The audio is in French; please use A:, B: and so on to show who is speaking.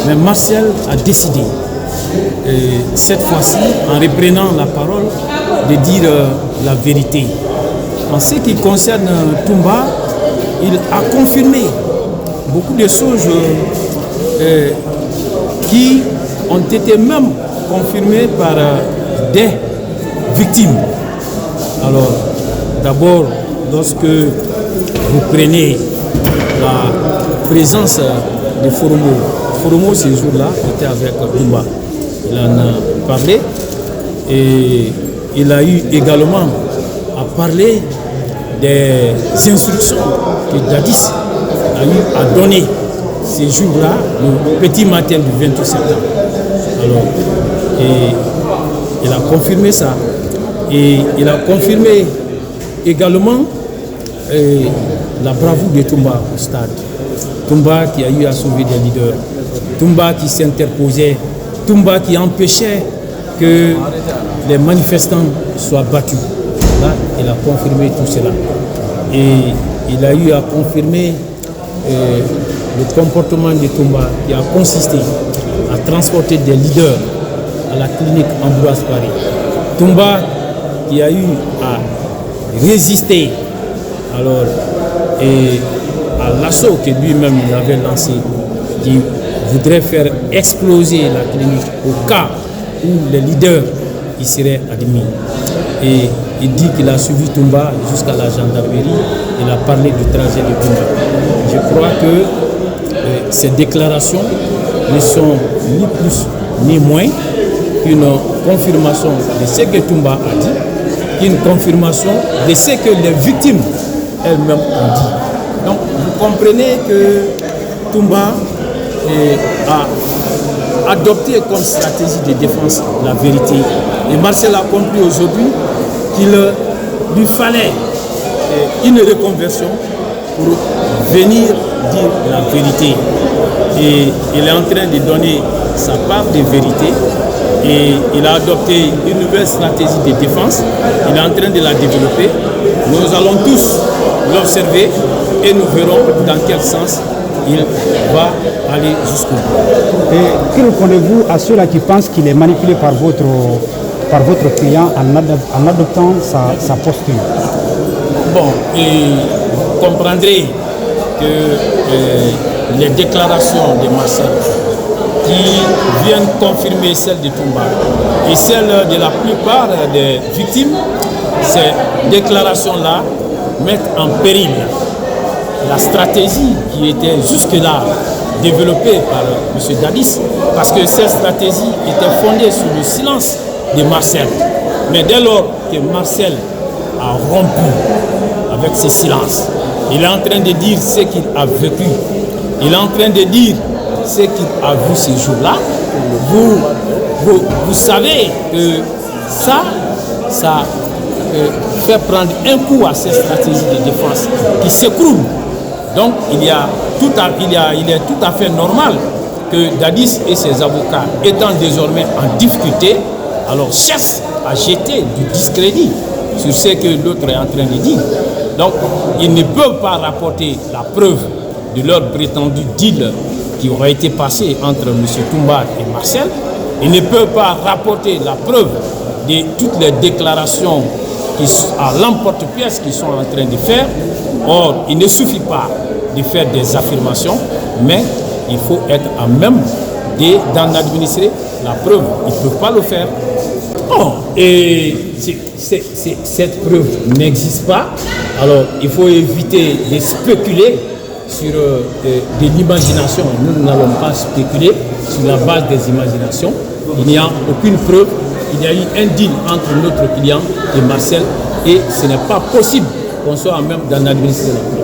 A: Mais Marcel a décidé, cette fois-ci, en reprenant la parole, de dire la vérité. En ce qui concerne Toumba, il a confirmé beaucoup de choses qui ont été même confirmées par des victimes. Alors, d'abord, lorsque vous prenez la présence de Foromo ce jour-là était avec Toumba. Il en a parlé et il a eu également à parler des instructions que Dadis a eu à donner ces jours-là, le petit matin du 28 septembre. Alors, et il a confirmé ça. Et il a confirmé également la bravoure de Toumba au stade. Toumba qui a eu à sauver des leaders. Toumba qui s'interposait. Toumba qui empêchait que les manifestants soient battus. Là, il a confirmé tout cela. Et il a eu à confirmer le comportement de Toumba qui a consisté à transporter des leaders à la clinique Ambroise Paré. Toumba qui a eu à résister alors, et à l'assaut que lui-même il avait lancé, qui voudrait faire exploser la clinique au cas où les leaders y seraient admis. Et il dit qu'il a suivi Toumba jusqu'à la gendarmerie. Il a parlé du trajet de Toumba. Je crois que ces déclarations ne sont ni plus ni moins qu'une confirmation de ce que Toumba a dit, qu'une confirmation de ce que les victimes elles-mêmes ont dit. Donc vous comprenez que Toumba a adopté comme stratégie de défense la vérité. Et Marcel a compris aujourd'hui qu'il lui fallait une reconversion pour venir dire la vérité. Et il est en train de donner sa part de vérité et il a adopté une nouvelle stratégie de défense. Il est en train de la développer. Nous allons tous l'observer et nous verrons dans quel sens il va aller jusqu'au bout.
B: Et que répondez-vous à ceux-là qui pensent qu'il est manipulé par votre client en adoptant sa posture?
A: Bon, et vous comprendrez que les déclarations de Marcel qui viennent confirmer celles de Toumba et celles de la plupart des victimes, ces déclarations-là mettent en péril la stratégie qui était jusque-là développée par M. Dadis, parce que cette stratégie était fondée sur le silence de Marcel. Mais dès lors que Marcel a rompu avec ce silence, il est en train de dire ce qu'il a vécu, il est en train de dire ce qu'il a vu ces jours-là. Vous savez que ça fait prendre un coup à cette stratégie de défense qui s'écroule. Donc il est tout à fait normal que Dadis et ses avocats, étant désormais en difficulté, alors cherchent à jeter du discrédit sur ce que l'autre est en train de dire. Donc ils ne peuvent pas rapporter la preuve de leur prétendu deal qui aurait été passé entre M. Toumba et Marcel. Ils ne peuvent pas rapporter la preuve de toutes les déclarations à l'emporte-pièce qu'ils sont en train de faire. Or, il ne suffit pas de faire des affirmations, mais il faut être à même d'en administrer la preuve. Ils ne peuvent pas le faire. Bon, et cette preuve n'existe pas. Alors, il faut éviter de spéculer sur de l'imagination. Nous n'allons pas spéculer sur la base des imaginations. Il n'y a aucune preuve. Il y a eu un deal entre notre client et Marcel et ce n'est pas possible qu'on soit à même d'en administrer la preuve.